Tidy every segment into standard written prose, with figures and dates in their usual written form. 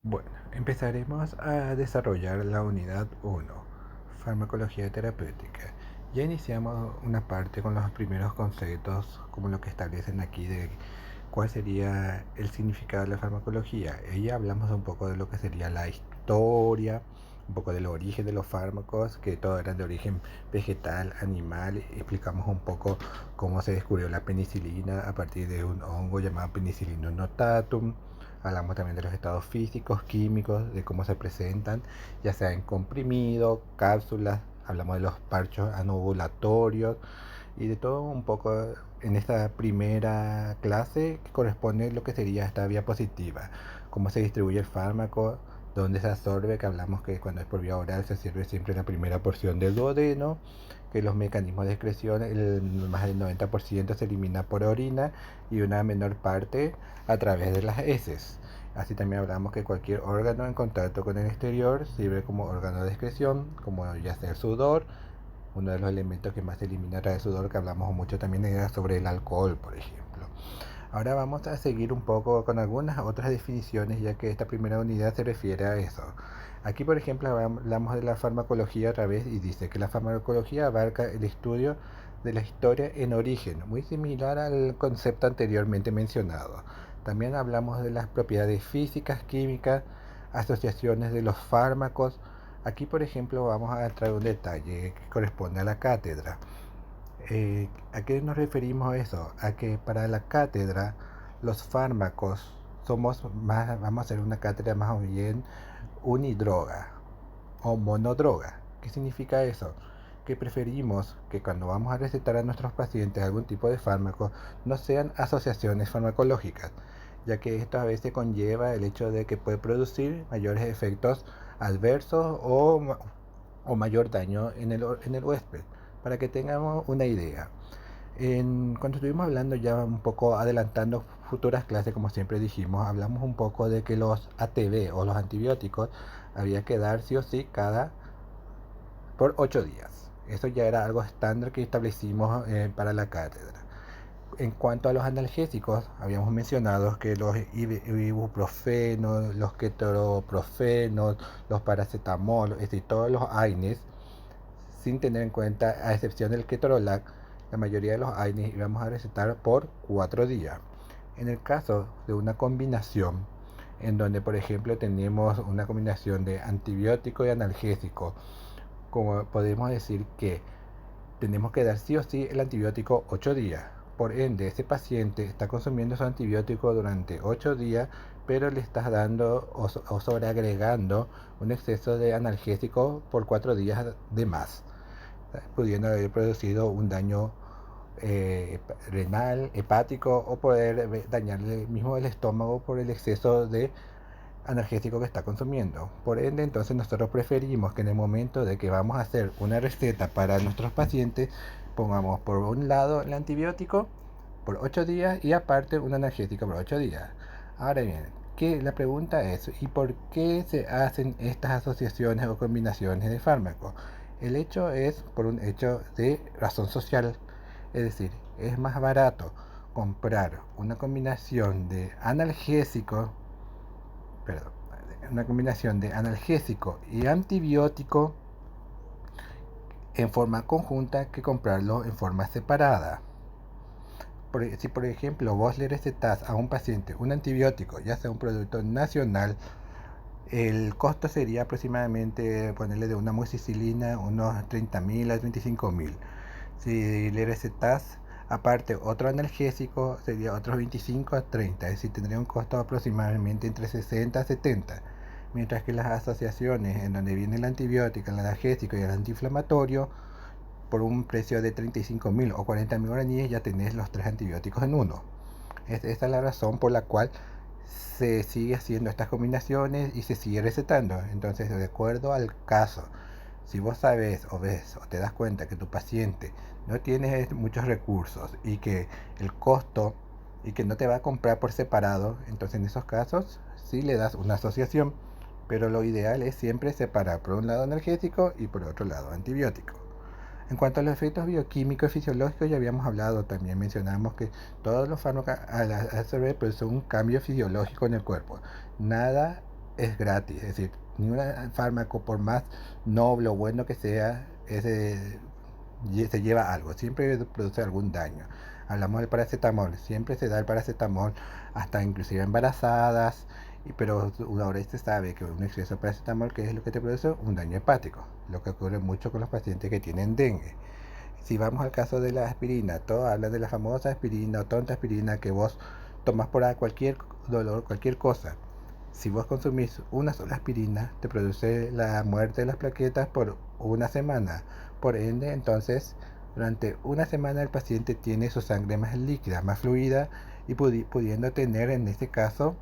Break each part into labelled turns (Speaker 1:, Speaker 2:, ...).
Speaker 1: Bueno, empezaremos a desarrollar la unidad 1, farmacología terapéutica. Ya iniciamos una parte con los primeros conceptos, como lo que establecen aquí de cuál sería el significado de la farmacología. Y ya hablamos un poco de lo que sería la historia, un poco del origen de los fármacos, que todos eran de origen vegetal, animal. Explicamos un poco cómo se descubrió la penicilina a partir de un hongo llamado Penicillium notatum. Hablamos también de los estados físicos, químicos, de cómo se presentan, ya sea en comprimido, cápsulas. Hablamos de los parchos anovulatorios y de todo un poco en esta primera clase que corresponde a lo que sería esta diapositiva. Cómo se distribuye el fármaco, dónde se absorbe, que hablamos que cuando es por vía oral se sirve siempre en la primera porción del duodeno, que los mecanismos de excreción, más del 90% se elimina por orina y una menor parte a través de las heces. Así también hablamos que cualquier órgano en contacto con el exterior sirve como órgano de excreción, como ya sea el sudor. Uno de los elementos que más se elimina a través del sudor, que hablamos mucho también, era sobre el alcohol, por ejemplo. Ahora vamos a seguir un poco con algunas otras definiciones, ya que esta primera unidad se refiere a eso. Aquí, por ejemplo, hablamos de la farmacología otra vez y dice que la farmacología abarca el estudio de la historia en origen, muy similar al concepto anteriormente mencionado. También hablamos de las propiedades físicas, químicas, asociaciones de los fármacos. Aquí, por ejemplo, vamos a entrar un detalle que corresponde a la cátedra. ¿A qué nos referimos a eso? A que para la cátedra los fármacos somos más, vamos a hacer una cátedra más o bien unidroga o monodroga. ¿Qué significa eso? Que preferimos que cuando vamos a recetar a nuestros pacientes algún tipo de fármaco no sean asociaciones farmacológicas, ya que esto a veces conlleva el hecho de que puede producir mayores efectos adversos o mayor daño en el huésped. Para que tengamos una idea. Cuando estuvimos hablando ya un poco adelantando futuras clases, como siempre dijimos, hablamos un poco de que los ATV o los antibióticos había que dar sí o sí cada por 8 días. Eso ya era algo estándar que establecimos para la cátedra. En cuanto a los analgésicos, habíamos mencionado que los ibuprofenos, los ketoprofenos, los paracetamol, es decir, todos los AINES, sin tener en cuenta, a excepción del ketorolac, la mayoría de los AINES íbamos a recetar por 4 días. En el caso de una combinación, en donde por ejemplo tenemos una combinación de antibiótico y analgésico, como podemos decir que tenemos que dar sí o sí el antibiótico 8 días. Por ende, ese paciente está consumiendo su antibiótico durante 8 días, pero le estás dando o sobreagregando un exceso de analgésico por 4 días de más, pudiendo haber producido un daño renal, hepático, o poder dañarle mismo el estómago por el exceso de analgésico que está consumiendo. Por ende, entonces nosotros preferimos que en el momento de que vamos a hacer una receta para nuestros pacientes, pongamos por un lado el antibiótico por 8 días y aparte un analgésico por 8 días. Ahora bien, la pregunta es, ¿y por qué se hacen estas asociaciones o combinaciones de fármacos? El hecho es por un hecho de razón social, es decir, es más barato comprar una combinación de analgésicos, perdón, una combinación de analgésico y antibiótico en forma conjunta que comprarlo en forma separada. Si por ejemplo vos le recetas a un paciente un antibiótico, ya sea un producto nacional, el costo sería aproximadamente, ponerle de una amoxicilina, unos 30.000 a 35.000. Si le recetas aparte otro analgésico, sería otros 25 a 30, es decir, tendría un costo aproximadamente entre 60 a 70. Mientras que las asociaciones en donde viene el antibiótico, el analgésico y el antiinflamatorio, por un precio de 35.000 o 40.000 guaraníes, ya tenés los tres antibióticos en uno. Esta es la razón por la cual se sigue haciendo estas combinaciones y se sigue recetando. Entonces, de acuerdo al caso, si vos sabes o ves o te das cuenta que tu paciente no tiene muchos recursos y que el costo y que no te va a comprar por separado, entonces en esos casos sí le das una asociación, pero lo ideal es siempre separar por un lado energético y por otro lado antibiótico. En cuanto a los efectos bioquímicos y fisiológicos, ya habíamos hablado, también mencionamos que todos los fármacos al absorber producen un cambio fisiológico en el cuerpo. Nada es gratis, es decir, ningún fármaco, por más noble o bueno que sea, se lleva algo, siempre produce algún daño. Hablamos del paracetamol, siempre se da el paracetamol hasta inclusive embarazadas, pero ahora se sabe que un exceso de paracetamol, ¿qué es lo que te produce? Un daño hepático, lo que ocurre mucho con los pacientes que tienen dengue. Si vamos al caso de la aspirina, todo habla de la famosa aspirina o tonta aspirina que vos tomas por cualquier dolor, cualquier cosa. Si vos consumís una sola aspirina, te produce la muerte de las plaquetas por una semana. Por ende, entonces, durante una semana el paciente tiene su sangre más líquida, más fluida y pudiendo tener en este caso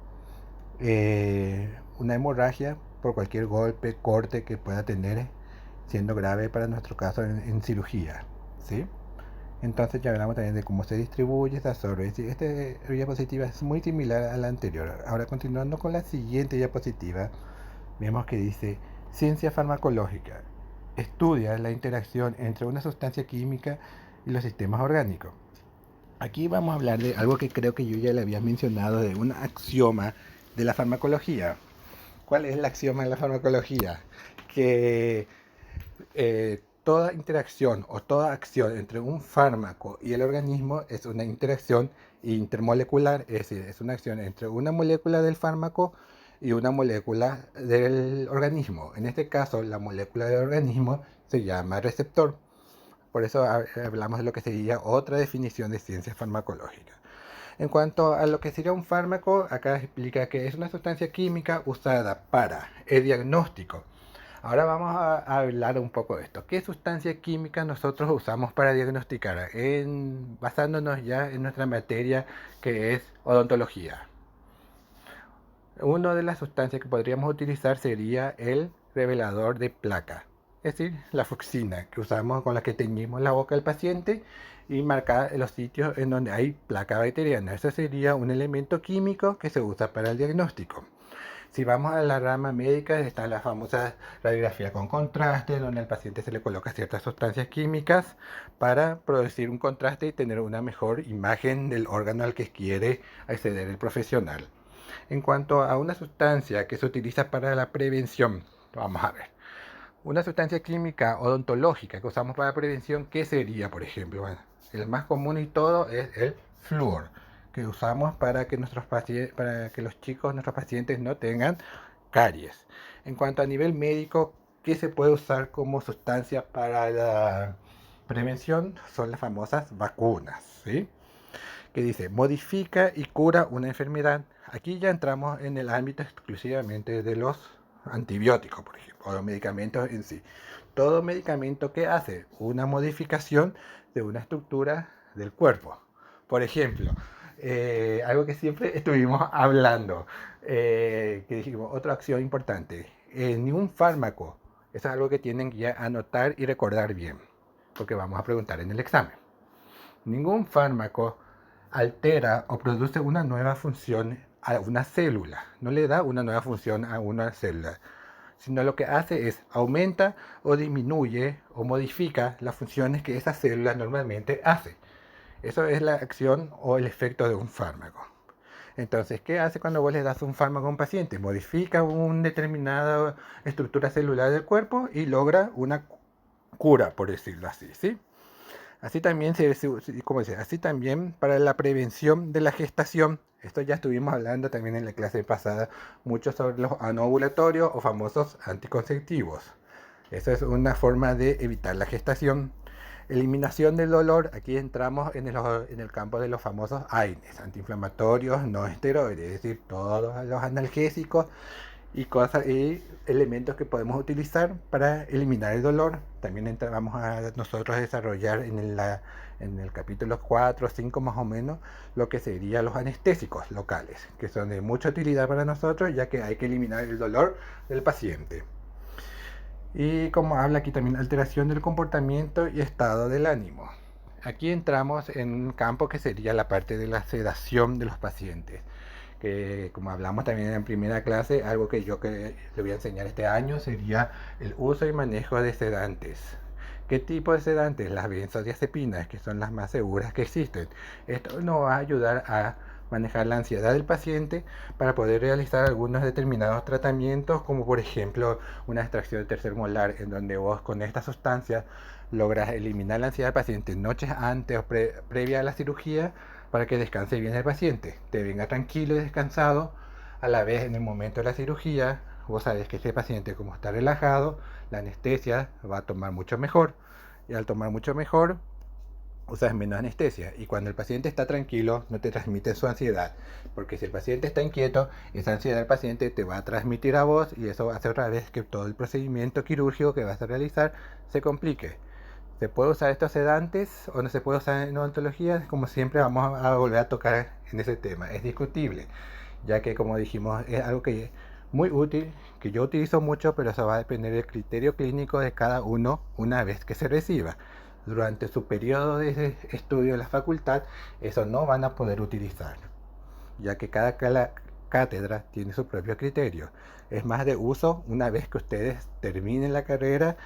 Speaker 1: una hemorragia por cualquier golpe, corte que pueda tener, siendo grave para nuestro caso en cirugía. ¿Sí? Entonces ya hablamos también de cómo se distribuye esta sobre. Esta diapositiva es muy similar a la anterior. Ahora continuando con la siguiente diapositiva, vemos que dice ciencia farmacológica. Estudia la interacción entre una sustancia química y los sistemas orgánicos. Aquí vamos a hablar de algo que creo que yo ya le había mencionado, de un axioma de la farmacología. ¿Cuál es el axioma de la farmacología? Que toda interacción o toda acción entre un fármaco y el organismo es una interacción intermolecular, es decir, es una acción entre una molécula del fármaco y una molécula del organismo. En este caso, la molécula del organismo se llama receptor. Por eso hablamos de lo que sería otra definición de ciencia farmacológica. En cuanto a lo que sería un fármaco, acá explica que es una sustancia química usada para el diagnóstico. Ahora vamos a hablar un poco de esto. ¿Qué sustancia química nosotros usamos para diagnosticar? Basándonos ya en nuestra materia que es odontología. Una de las sustancias que podríamos utilizar sería el revelador de placa, es decir, la fucsina que usamos con la que teñimos la boca del paciente y marcar los sitios en donde hay placa bacteriana. Ese sería un elemento químico que se usa para el diagnóstico. Si vamos a la rama médica, está la famosa radiografía con contraste, donde al paciente se le coloca ciertas sustancias químicas para producir un contraste y tener una mejor imagen del órgano al que quiere acceder el profesional. En cuanto a una sustancia que se utiliza para la prevención, vamos a ver. Una sustancia química odontológica que usamos para prevención, ¿qué sería, por ejemplo? Bueno, el más común y todo es el flúor, que usamos para que los chicos, nuestros pacientes, no tengan caries. En cuanto a nivel médico, ¿qué se puede usar como sustancia para la prevención? Son las famosas vacunas, ¿sí? Que dice, modifica y cura una enfermedad. Aquí ya entramos en el ámbito exclusivamente de los antibióticos, por ejemplo, o los medicamentos en sí. Todo medicamento que hace una modificación de una estructura del cuerpo. Por ejemplo, algo que siempre estuvimos hablando, que dijimos, otra acción importante, ni un fármaco, eso es algo que tienen que ya anotar y recordar bien, porque vamos a preguntar en el examen. Ningún fármaco altera o produce una nueva función a una célula, no le da una nueva función a una célula, sino lo que hace es aumenta o disminuye o modifica las funciones que esa célula normalmente hace. Eso es la acción o el efecto de un fármaco. Entonces, ¿qué hace cuando vos le das un fármaco a un paciente? Modifica una determinada estructura celular del cuerpo y logra una cura, por decirlo así, ¿sí? Así también, así también para la prevención de la gestación. Esto ya estuvimos hablando también en la clase pasada mucho sobre los anovulatorios o famosos anticonceptivos. Esa es una forma de evitar la gestación. Eliminación del dolor. Aquí entramos en el campo de los famosos AINES, antiinflamatorios no esteroides, es decir, todos los analgésicos y elementos que podemos utilizar para eliminar el dolor. También vamos a nosotros a desarrollar en el capítulo 4 o 5 más o menos lo que serían los anestésicos locales, que son de mucha utilidad para nosotros ya que hay que eliminar el dolor del paciente. Y como habla aquí también, alteración del comportamiento y estado del ánimo. Aquí entramos en un campo que sería la parte de la sedación de los pacientes, que como hablamos también en primera clase, algo que le voy a enseñar este año sería el uso y manejo de sedantes. ¿Qué tipo de sedantes? Las benzodiazepinas, que son las más seguras que existen. Esto nos va a ayudar a manejar la ansiedad del paciente para poder realizar algunos determinados tratamientos, como por ejemplo una extracción de tercer molar, en donde vos con esta sustancia logras eliminar la ansiedad del paciente noches antes o previa a la cirugía, para que descanse bien el paciente, te venga tranquilo y descansado. A la vez, en el momento de la cirugía, vos sabés que ese paciente, como está relajado, la anestesia va a tomar mucho mejor, y al tomar mucho mejor usas menos anestesia, y cuando el paciente está tranquilo no te transmite su ansiedad, porque si el paciente está inquieto, esa ansiedad del paciente te va a transmitir a vos, y eso va a hacer otra vez que todo el procedimiento quirúrgico que vas a realizar se complique. ¿Se puede usar estos sedantes o no se puede usar en odontología? Como siempre vamos a volver a tocar en ese tema, es discutible, ya que como dijimos es algo que es muy útil, que yo utilizo mucho, pero eso va a depender del criterio clínico de cada uno una vez que se reciba. Durante su periodo de estudio en la facultad, eso no van a poder utilizar, ya que cada cátedra tiene su propio criterio. Es más de uso una vez que ustedes terminen la carrera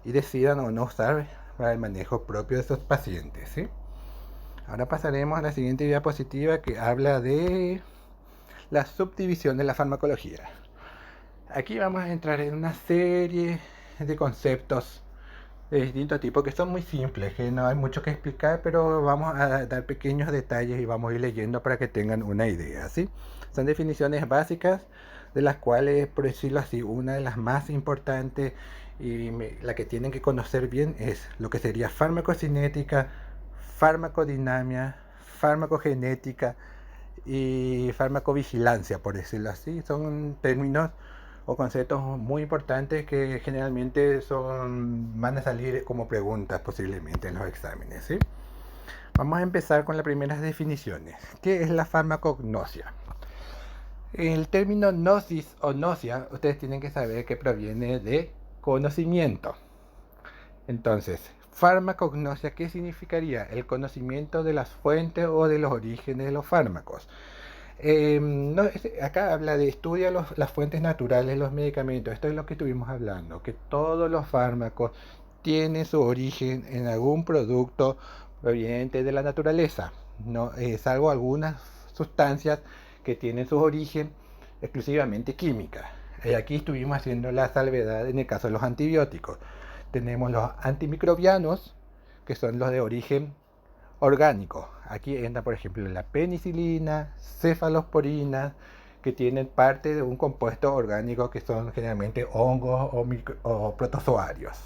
Speaker 1: y decidan o no usar para el manejo propio de sus pacientes, ¿sí? Ahora pasaremos a la siguiente diapositiva, que habla de la subdivisión de la farmacología. Aquí vamos a entrar en una serie de conceptos de distintos tipos que son muy simples, que no hay mucho que explicar, pero vamos a dar pequeños detalles y vamos a ir leyendo para que tengan una idea, ¿sí? Son definiciones básicas, de las cuales, por decirlo así, una de las más importantes y la que tienen que conocer bien es lo que sería farmacocinética, farmacodinamia, farmacogenética y farmacovigilancia, por decirlo así. Son términos o conceptos muy importantes que generalmente van a salir como preguntas posiblemente en los exámenes, ¿sí? Vamos a empezar con las primeras definiciones. ¿Qué es la farmacognosia? El término gnosis o gnosia, ustedes tienen que saber que proviene de conocimiento. Entonces, farmacognosia, ¿qué significaría? El conocimiento de las fuentes o de los orígenes de los fármacos. No, acá habla de estudia las fuentes naturales de los medicamentos. Esto es lo que estuvimos hablando, que todos los fármacos tienen su origen en algún producto proveniente de la naturaleza, no, salvo algunas sustancias que tienen su origen exclusivamente química. Aquí estuvimos haciendo la salvedad en el caso de los antibióticos. Tenemos los antimicrobianos, que son los de origen orgánico. Aquí entra, por ejemplo, la penicilina, cefalosporina, que tienen parte de un compuesto orgánico que son generalmente hongos o protozoarios.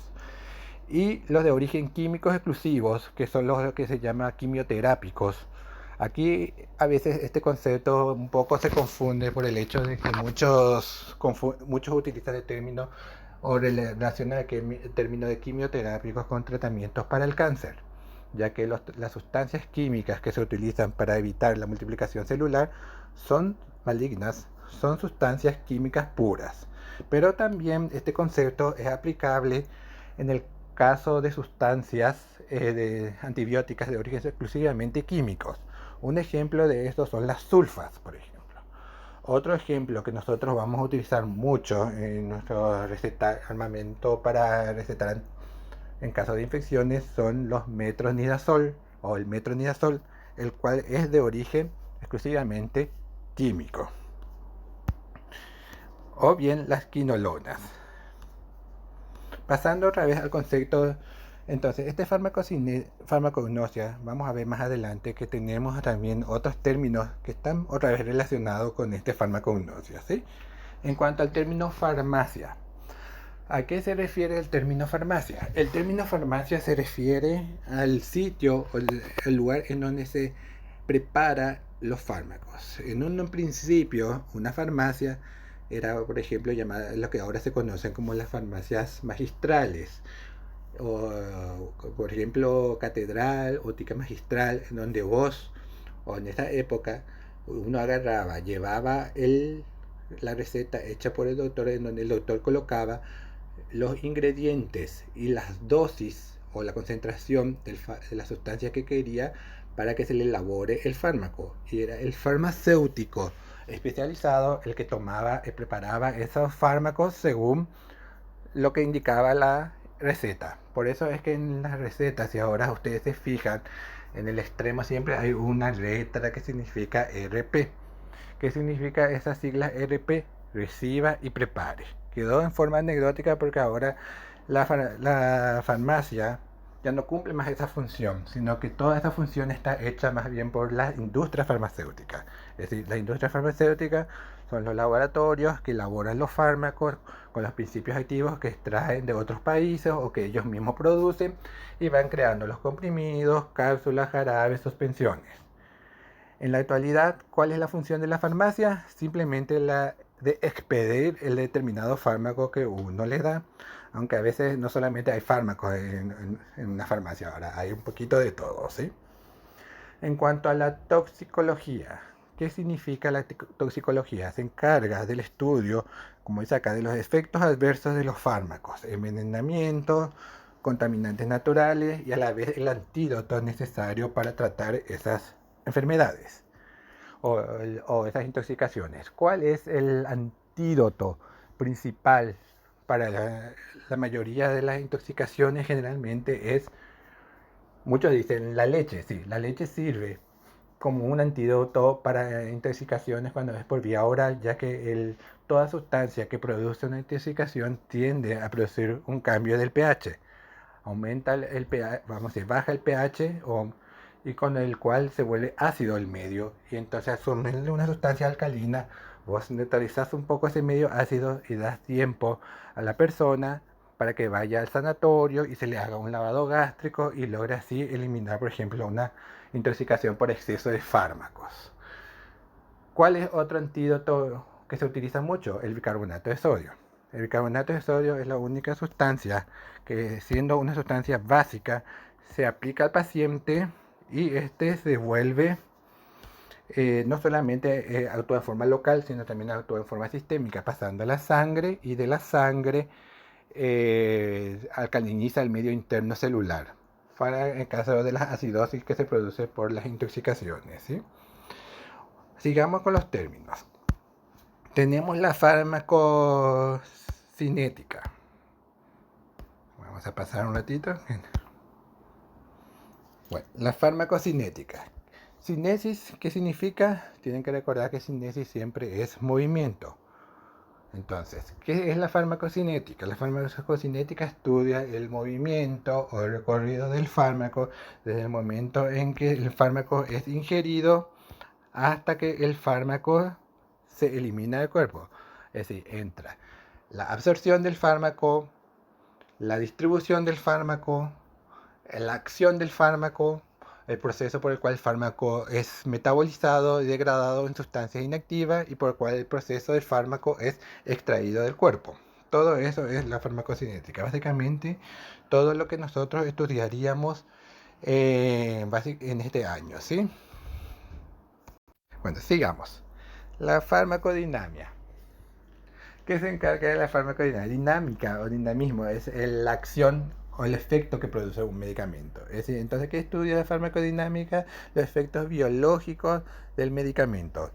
Speaker 1: Y los de origen químicos exclusivos, que son los que se llama quimioterápicos. Aquí a veces este concepto un poco se confunde por el hecho de que muchos utilizan el término o relacionan el término de quimioterápicos con tratamientos para el cáncer, ya que las sustancias químicas que se utilizan para evitar la multiplicación celular son malignas, son sustancias químicas puras. Pero también este concepto es aplicable en el caso de sustancias de antibióticas de origen exclusivamente químicos. Un ejemplo de esto son las sulfas, por ejemplo. Otro ejemplo que nosotros vamos a utilizar mucho en nuestro armamento para recetar en caso de infecciones son los metronidazol o el metronidazol, el cual es de origen exclusivamente químico. O bien las quinolonas. Pasando otra vez al concepto, entonces, este farmacognosia, vamos a ver más adelante que tenemos también otros términos que están otra vez relacionados con este farmacognosia, ¿sí? En cuanto al término farmacia, ¿a qué se refiere el término farmacia? El término farmacia se refiere al sitio o el lugar en donde se prepara los fármacos. En un principio, una farmacia era, por ejemplo, llamada lo que ahora se conocen como las farmacias magistrales, o por ejemplo catedral o tica magistral, en donde vos, o en esa época, uno agarraba, llevaba la receta hecha por el doctor, en donde el doctor colocaba los ingredientes y las dosis o la concentración de la sustancia que quería para que se le elabore el fármaco, y era el farmacéutico especializado el que preparaba esos fármacos según lo que indicaba la receta. Por eso es que en las recetas, si ahora ustedes se fijan, En el extremo siempre hay una letra que significa RP. ¿Qué significa esas siglas RP? Reciba y prepare. Quedó en forma anecdótica porque ahora la farmacia ya no cumple más esa función, sino que toda esa función está hecha más bien por las industrias farmacéuticas. Es decir, las industrias farmacéuticas son los laboratorios que elaboran los fármacos con los principios activos que extraen de otros países o que ellos mismos producen y van creando los comprimidos, cápsulas, jarabes, suspensiones. En la actualidad, ¿cuál es la función de la farmacia? Simplemente la de expedir el determinado fármaco que uno le da, aunque a veces no solamente hay fármacos en una farmacia, ahora hay un poquito de todo, ¿sí? En cuanto a la toxicología, ¿qué significa la toxicología? Se encarga del estudio, como dice acá, de los efectos adversos de los fármacos, envenenamiento, contaminantes naturales y a la vez el antídoto necesario para tratar esas enfermedades o esas intoxicaciones. ¿Cuál es el antídoto principal para la mayoría de las intoxicaciones? Generalmente es, muchos dicen la leche, sí, la leche sirve como un antídoto para intoxicaciones cuando es por vía oral, ya que toda sustancia que produce una intoxicación tiende a producir un cambio del pH. Aumenta el pH, vamos a decir, baja el pH y con el cual se vuelve ácido el medio. Y entonces asumirle una sustancia alcalina, vos neutralizás un poco ese medio ácido y das tiempo a la persona para que vaya al sanatorio y se le haga un lavado gástrico y logre así eliminar, por ejemplo, una intoxicación por exceso de fármacos. ¿Cuál es otro antídoto que se utiliza mucho? El bicarbonato de sodio. El bicarbonato de sodio es la única sustancia que, siendo una sustancia básica, se aplica al paciente y este se vuelve no solamente actúa de forma local, sino también actúa de forma sistémica, pasando a la sangre y de la sangre alcaliniza el medio interno celular, para el caso de la acidosis que se produce por las intoxicaciones, ¿sí? Sigamos con los términos. Tenemos la farmacocinética. Vamos a pasar un ratito. Bueno, la farmacocinética. Cinesis, ¿qué significa? Tienen que recordar que cinesis siempre es movimiento. Entonces, ¿qué es la farmacocinética? La farmacocinética estudia el movimiento o el recorrido del fármaco desde el momento en que el fármaco es ingerido hasta que el fármaco se elimina del cuerpo. Es decir, entra la absorción del fármaco, la distribución del fármaco, la acción del fármaco, el proceso por el cual el fármaco es metabolizado y degradado en sustancias inactivas y por el cual el proceso del fármaco es extraído del cuerpo. Todo eso es la farmacocinética. Básicamente, todo lo que nosotros estudiaríamos en este año, ¿sí? Bueno, sigamos. La farmacodinamia. ¿Qué se encarga de la farmacodinámica? Dinámica o dinamismo es la acción o el efecto que produce un medicamento. Es decir, entonces, ¿qué estudia la farmacodinámica? Los efectos biológicos del medicamento.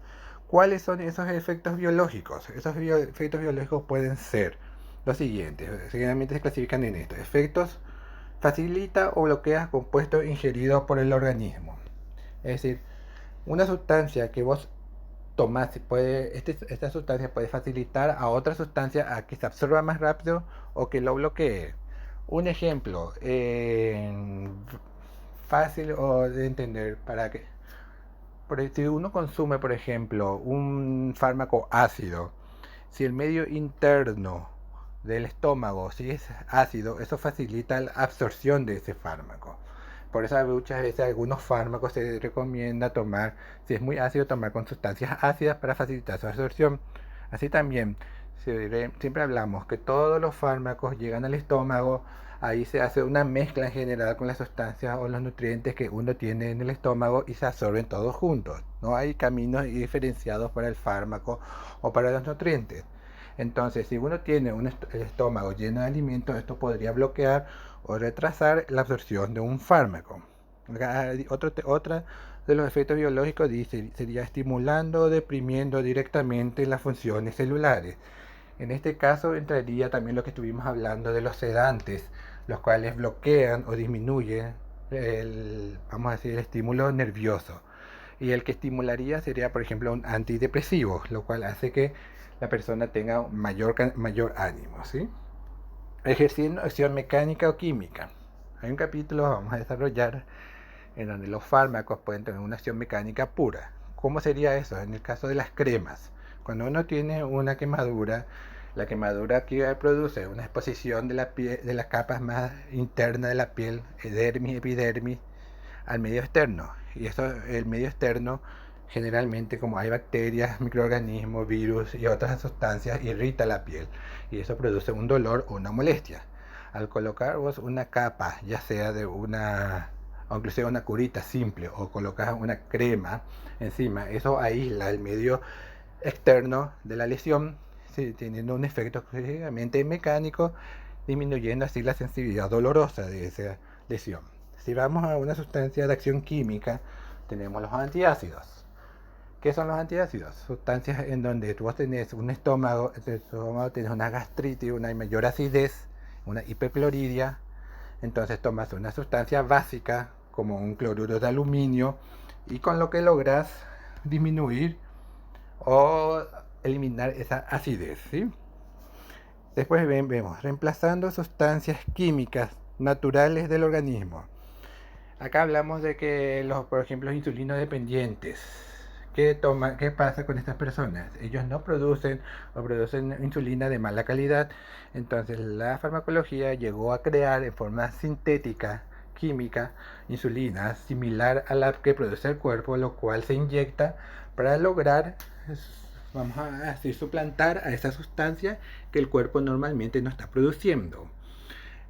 Speaker 1: ¿Cuáles son esos efectos biológicos? Esos efectos biológicos pueden ser los siguientes. Generalmente se clasifican en estos. Efectos: facilita o bloquea compuestos ingeridos por el organismo. Es decir, una sustancia que vos tomás, esta sustancia puede facilitar a otra sustancia a que se absorba más rápido o que lo bloquee. Un ejemplo fácil o de entender para que si uno consume, por ejemplo, un fármaco ácido, si el medio interno del estómago si es ácido, eso facilita la absorción de ese fármaco. Por eso muchas veces algunos fármacos se recomienda tomar, si es muy ácido, tomar con sustancias ácidas para facilitar su absorción. Así también, siempre hablamos que todos los fármacos llegan al estómago, ahí se hace una mezcla en general con las sustancias o los nutrientes que uno tiene en el estómago y se absorben todos juntos. No hay caminos diferenciados para el fármaco o para los nutrientes. Entonces, si uno tiene el estómago lleno de alimentos, esto podría bloquear o retrasar la absorción de un fármaco. Otra de los efectos biológicos sería estimulando o deprimiendo directamente las funciones celulares. En este caso entraría también lo que estuvimos hablando de los sedantes, los cuales bloquean o disminuyen vamos a decir, el estímulo nervioso. Y el que estimularía sería, por ejemplo, un antidepresivo, lo cual hace que la persona tenga mayor ánimo, ¿sí? Ejerciendo acción mecánica o química. Hay un capítulo que vamos a desarrollar en donde los fármacos pueden tener una acción mecánica pura. ¿Cómo sería eso? En el caso de las cremas. Cuando uno tiene una quemadura, la quemadura que produce una exposición de la piel, de las capas más internas de la piel, dermis, epidermis, al medio externo. Y eso, el medio externo, generalmente como hay bacterias, microorganismos, virus y otras sustancias, irrita la piel. Y eso produce un dolor o una molestia. Al colocar vos una capa, ya sea de una, aunque sea una curita simple, o colocas una crema encima, eso aísla el medio externo de la lesión, sí, teniendo un efecto exclusivamente mecánico, disminuyendo así la sensibilidad dolorosa de esa lesión. Si vamos a una sustancia de acción química, tenemos los antiácidos. ¿Qué son los antiácidos? Sustancias en donde tú tenés un estómago, en tu estómago tienes una gastritis, una mayor acidez, una hipercloridia. Entonces tomas una sustancia básica como un cloruro de aluminio y con lo que logras disminuir o eliminar esa acidez, ¿sí? Después vemos reemplazando sustancias químicas naturales del organismo. Acá hablamos de que los, por ejemplo, insulino dependientes. ¿Qué pasa con estas personas? Ellos no producen o producen insulina de mala calidad. Entonces la farmacología llegó a crear en forma sintética, química, insulina similar a la que produce el cuerpo, lo cual se inyecta para lograr, vamos a decir, suplantar a esa sustancia que el cuerpo normalmente no está produciendo.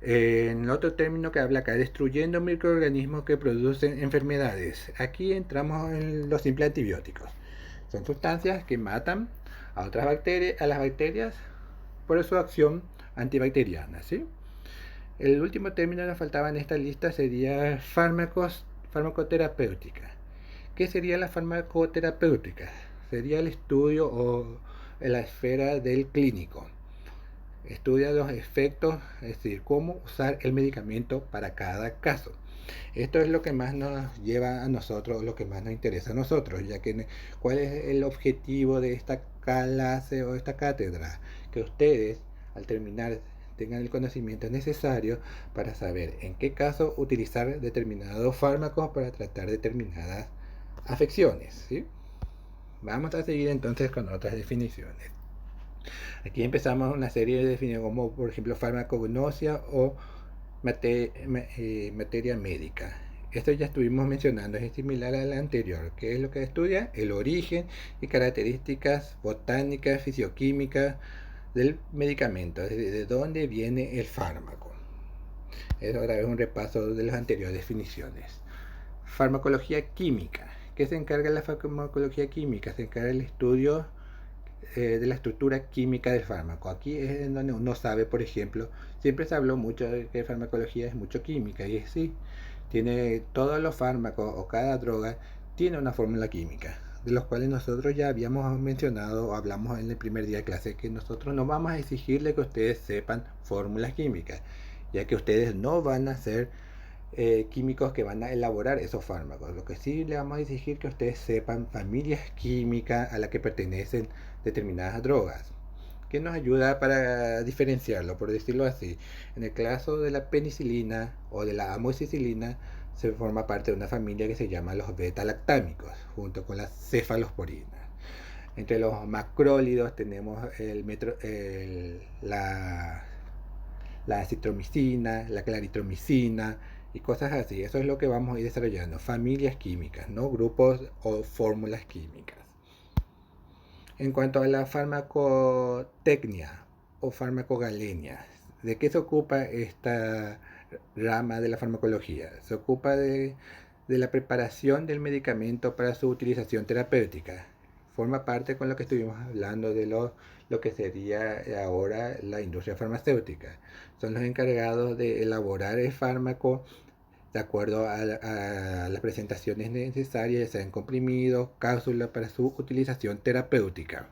Speaker 1: En otro término que habla acá, destruyendo microorganismos que producen enfermedades. Aquí entramos en los simples antibióticos. Son sustancias que matan a otras bacterias, a las bacterias por su acción antibacteriana, ¿sí? El último término que nos faltaba en esta lista sería farmacoterapéutica. ¿Qué sería la farmacoterapéutica? Sería el estudio o la esfera del clínico. Estudia los efectos, es decir, cómo usar el medicamento para cada caso. Esto es lo que más nos lleva a nosotros, lo que más nos interesa a nosotros, ya que cuál es el objetivo de esta clase o esta cátedra, que ustedes al terminar tengan el conocimiento necesario para saber en qué caso utilizar determinados fármacos para tratar determinadas afecciones, ¿sí? Vamos a seguir entonces con otras definiciones. Aquí empezamos una serie de definiciones como por ejemplo farmacognosia o materia médica. Esto ya estuvimos mencionando, es similar a la anterior. ¿Qué es lo que estudia? El origen y características botánicas, fisioquímicas del medicamento, es decir, de dónde viene el fármaco. Es otra vez un repaso de las anteriores definiciones. Farmacología química. ¿Qué se encarga de la farmacología química? Se encarga del estudio de la estructura química del fármaco. Aquí es en donde uno sabe, por ejemplo, siempre se habló mucho de que farmacología es mucho química, y es sí, tiene todos los fármacos o cada droga tiene una fórmula química, de los cuales nosotros ya habíamos mencionado o hablamos en el primer día de clase, que nosotros no vamos a exigirle que ustedes sepan fórmulas químicas, ya que ustedes no van a ser químicos que van a elaborar esos fármacos. Lo que sí le vamos a exigir que ustedes sepan familias químicas a las que pertenecen determinadas drogas, que nos ayuda para diferenciarlo, por decirlo así. En el caso de la penicilina o de la amoxicilina, se forma parte de una familia que se llama los beta-lactámicos, junto con las cefalosporinas. Entre los macrólidos tenemos la citromicina, la claritromicina y cosas así. Eso es lo que vamos a ir desarrollando. Familias químicas, ¿no? Grupos o fórmulas químicas. En cuanto a la farmacotecnia o farmacogalenia, ¿de qué se ocupa esta rama de la farmacología? Se ocupa de la preparación del medicamento para su utilización terapéutica. Forma parte con lo que estuvimos hablando de lo que sería ahora la industria farmacéutica. Son los encargados de elaborar el fármaco de acuerdo a las presentaciones necesarias, ya sean comprimidos, cápsulas para su utilización terapéutica,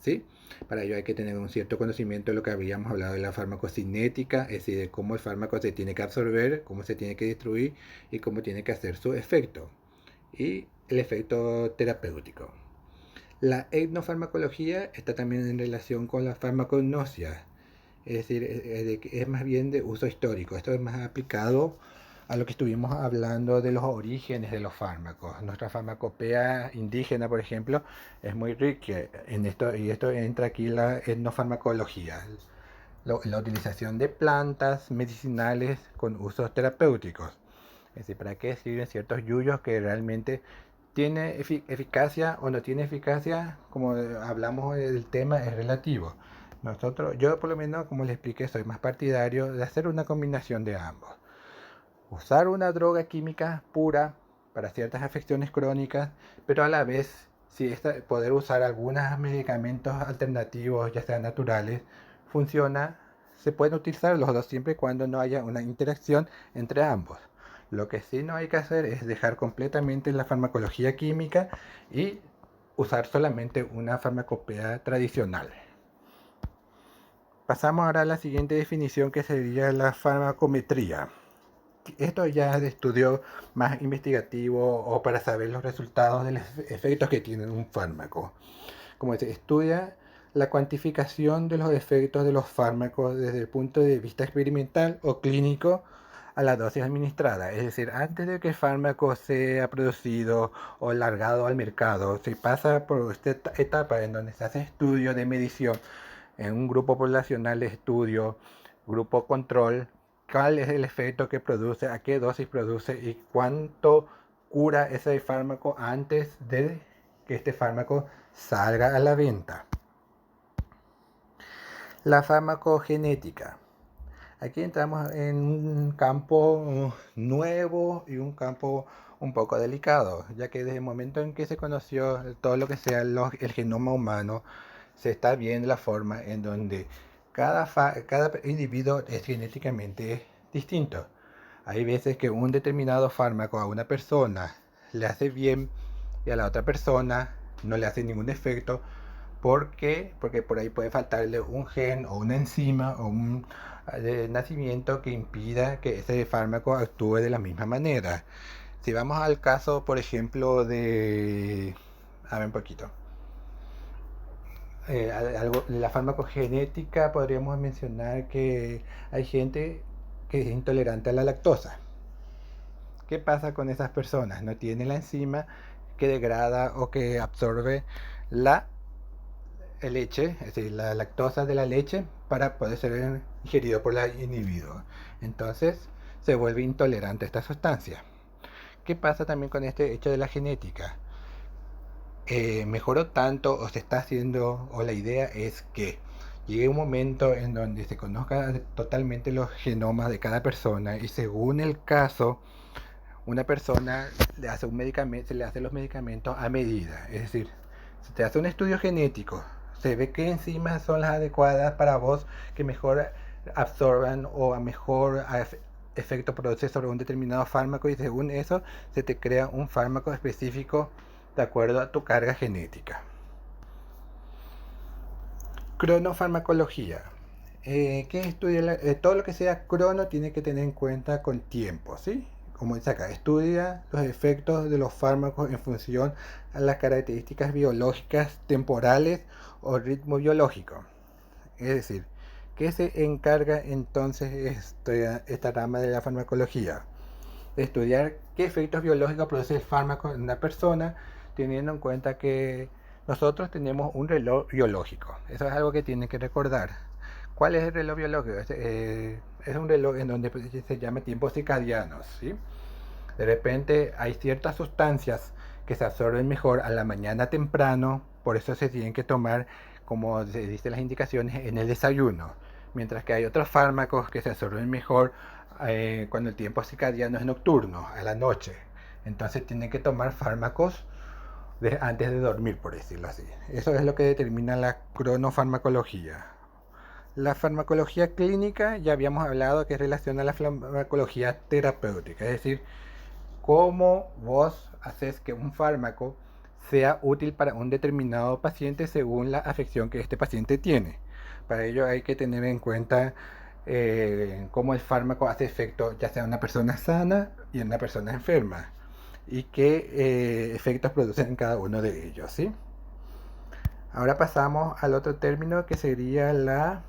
Speaker 1: ¿sí? Para ello hay que tener un cierto conocimiento de lo que habíamos hablado de la farmacocinética, es decir, de cómo el fármaco se tiene que absorber, cómo se tiene que destruir y cómo tiene que hacer su efecto. Y el efecto terapéutico. La etnofarmacología está también en relación con la farmacognosia, es decir, es más bien de uso histórico. Esto es más aplicado a lo que estuvimos hablando de los orígenes de los fármacos. Nuestra farmacopea indígena, por ejemplo, es muy rica en esto, y esto entra aquí la etnofarmacología, la utilización de plantas medicinales con usos terapéuticos. Es decir, para qué sirven ciertos yuyos que realmente tiene eficacia o no tiene eficacia, como hablamos del tema, es relativo. Yo por lo menos, como les expliqué, soy más partidario de hacer una combinación de ambos. Usar una droga química pura para ciertas afecciones crónicas, pero a la vez poder usar algunos medicamentos alternativos, ya sean naturales, funciona, se pueden utilizar los dos siempre y cuando no haya una interacción entre ambos. Lo que sí no hay que hacer es dejar completamente la farmacología química y usar solamente una farmacopea tradicional. Pasamos ahora a la siguiente definición, que sería la farmacometría. Esto ya es de estudio más investigativo o para saber los resultados de los efectos que tiene un fármaco. Como se estudia la cuantificación de los efectos de los fármacos desde el punto de vista experimental o clínico a la dosis administrada. Es decir, antes de que el fármaco sea producido o largado al mercado, se pasa por esta etapa en donde se hace estudio de medición en un grupo poblacional de estudio, grupo control, cuál es el efecto que produce, a qué dosis produce y cuánto cura ese fármaco antes de que este fármaco salga a la venta. La farmacogenética. Aquí entramos en un campo nuevo y un campo un poco delicado, ya que desde el momento en que se conoció todo lo que sea el genoma humano, se está viendo la forma en donde cada individuo es genéticamente distinto. Hay veces que un determinado fármaco a una persona le hace bien y a la otra persona no le hace ningún efecto. ¿Por qué? Porque por ahí puede faltarle un gen o una enzima o un nacimiento que impida que ese fármaco actúe de la misma manera. Si vamos al caso, por ejemplo, de... A ver un poquito. La farmacogenética, podríamos mencionar que hay gente que es intolerante a la lactosa. ¿Qué pasa con esas personas? No tienen la enzima que degrada o que absorbe la leche, es decir, la lactosa de la leche para poder ser ingerido por el individuo. Entonces se vuelve intolerante a esta sustancia. ¿Qué pasa también con este hecho de la genética? Mejoró tanto o se está haciendo, o la idea es que llegue un momento en donde se conozcan totalmente los genomas de cada persona y según el caso, una persona le hace un medicamento, se le hace los medicamentos a medida. Es decir, si te hace un estudio genético, se ve qué enzimas son las adecuadas para vos, que mejor absorban o a mejor efecto produce sobre un determinado fármaco, y según eso se te crea un fármaco específico de acuerdo a tu carga genética. Cronofarmacología. ¿Qué estudia? Todo lo que sea crono tiene que tener en cuenta con tiempo, ¿sí? Como dice acá, estudia los efectos de los fármacos en función a las características biológicas temporales o ritmo biológico. Es decir, ¿qué se encarga entonces esta rama de la farmacología? De estudiar qué efectos biológicos produce el fármaco en una persona, teniendo en cuenta que nosotros tenemos un reloj biológico. Eso es algo que tienen que recordar. ¿Cuál es el reloj biológico? Es un reloj en donde se llama tiempos circadianos, ¿sí? De repente hay ciertas sustancias que se absorben mejor a la mañana temprano, por eso se tienen que tomar, como se dice las indicaciones, en el desayuno. Mientras que hay otros fármacos que se absorben mejor cuando el tiempo circadiano es nocturno, a la noche. Entonces tienen que tomar fármacos antes de dormir, por decirlo así. Eso es lo que determina la cronofarmacología. La farmacología clínica, ya habíamos hablado, que es relación a la farmacología terapéutica, es decir, cómo vos haces que un fármaco sea útil para un determinado paciente según la afección que este paciente tiene. Para ello hay que tener en cuenta cómo el fármaco hace efecto ya sea en una persona sana y en una persona enferma y qué efectos producen en cada uno de ellos, ¿sí? Ahora pasamos al otro término que sería la